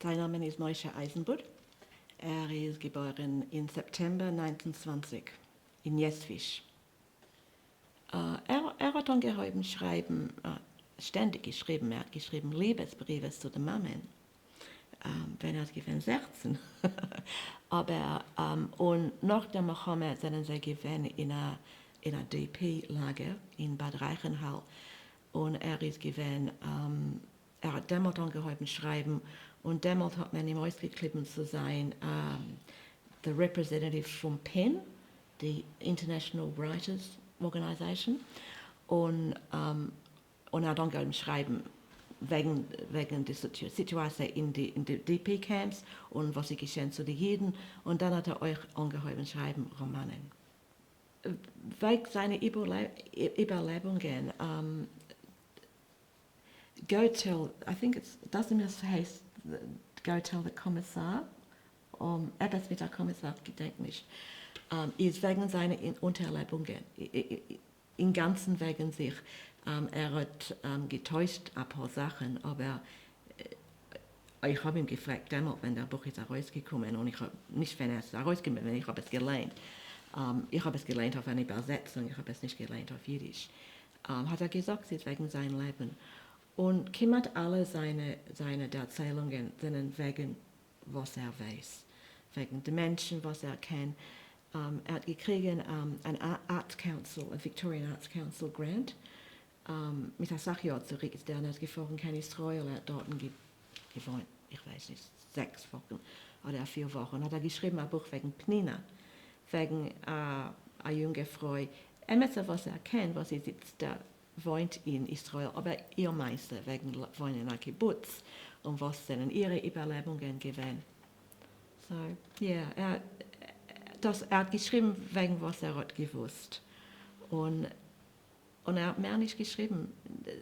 Sein Name ist Moshe Eisenbud. Er ist geboren im September 1920 in Jesvisch. Er hat angeheuben schreiben, ständig geschrieben. Er hat geschrieben Liebesbriefe zu den Mammen, wenn er gewesen 16. Aber und nach dem Mohammed sind sie gewesen in einer DP-Lager in Bad Reichenhall. Und er ist gewesen, er hat damals angeheuben schreiben und damals hat man ihm ausgeklebt zu sein, the representative from PEN, die International Writers Organization, und er hat angeheuben schreiben wegen der Situation in die DP-Camps und was sie geschehen zu den Juden, und dann hat er euch angeheuben schreiben Romanen. Wegen seiner Überlebungen, Go Tell, I think it's, das heißt Go Tell the Kommissar, etwas mit der Kommissar Gedächtnis, ist wegen seiner Unterlebungen, im Ganzen wegen sich. Er hat getäuscht ein paar Sachen, aber ich habe ihn gefragt, damals, wenn der Buch ist herausgekommen, und ich habe nicht, wenn er es herausgekommen ist, ich habe es gelernt. Ich habe es gelernt auf eine Übersetzung, ich habe es nicht gelernt auf Jiddisch. Hat er gesagt, es ist wegen seinem Leben. Und kümmert alle seine Erzählungen sind wegen, was er weiß. Wegen den Menschen, was er kennt. Er hat gekriegt ein Arts Council, ein Victorian Arts Council Grant. Mit der Sache zurück ist der nicht gefahren, kein Israel, er hat dort gewohnt, ich weiß nicht, 6 Wochen oder 4 Wochen. Hat er geschrieben ein Buch wegen Pnina, wegen einer jungen Frau. Was er kennt, was sie sitzt da, wohnt in Israel, aber ihr Meister wegen wohnen in einem Kibbutz und was sind ihre Überlebungen gewesen. So, yeah, er hat geschrieben wegen was er hat gewusst. Und er hat mehr nicht geschrieben.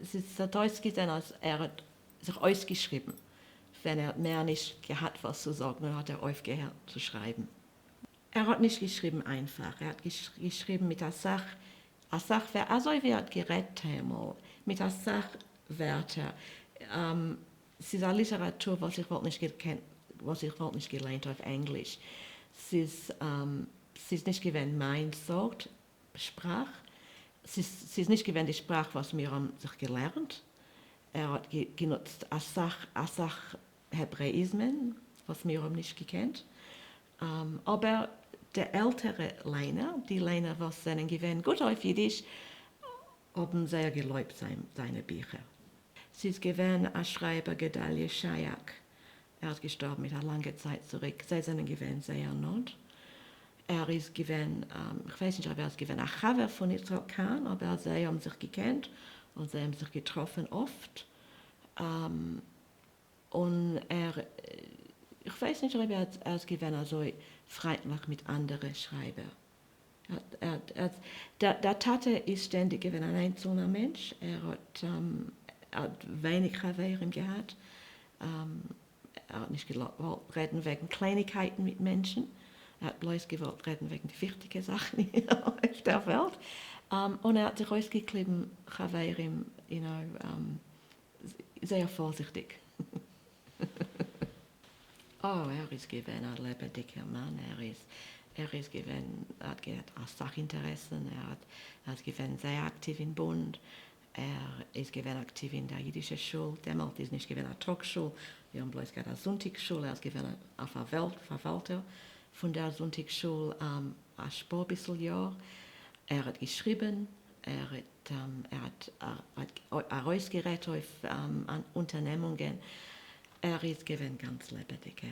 Es ist so deutsch gesehen, als er hat sich ausgeschrieben. Wenn er mehr nicht gehabt was zu sagen, dann hat er aufgehört zu schreiben. Er hat nicht geschrieben einfach. Er hat geschrieben mit der Sache, also wie er geredet einmal, mit der Sachwörter. Es ist eine Literatur, was ich nicht gelernt habe auf Englisch. Es ist nicht gewesen mein Sort, Sprache. Es ist nicht gewesen die Sprache, was wir haben sich gelernt. Er hat genutzt Hebräismen, was wir haben nicht gekannt. Aber der ältere Leiner, die Leiner, was seinen gewesen gut auf Jiddisch, haben sehr gelobt seine Bücher. Es ist gewesen ein Schreiber, Gedalia Shayak. Er ist gestorben mit einer langen Zeit zurück. Sie sind gewesen sehr not. Er ist gewesen, ich weiß nicht, ob er ist gewesen, ein Chaver von Israel Kahn, aber sie haben sich gekannt und sie haben sich getroffen oft. Und ich weiß nicht, ob er ist gewesen, also freundlich mit anderen Schreibern. Der Tate ist ständig gewesen, ein einzelner Mensch. Er hat wenig Chaveren gehabt. Er hat nicht gewollt reden wegen Kleinigkeiten mit Menschen. Er hat bloß gewollt reden wegen den wichtigen Sachen auf der Welt. Und er hat sich ausgeklebt, Chaverim, sehr vorsichtig. Er ist gewesen ein lebendiger Mann. Er ist gewesen, er hat Sachinteressen. Er ist gewesen sehr aktiv im Bund. Er ist gewesen aktiv in der jüdischen Schule. Damals ist nicht gewesen eine Talkschule. Wir haben bloß eine Sonntagsschule. Er ist gewesen ein Verwalter von der Sonntagsschule ein paar bisschen Jahr. Er hat geschrieben. Er hat herausgerät auf Unternehmungen. Er ist gewesen ganz lebendig.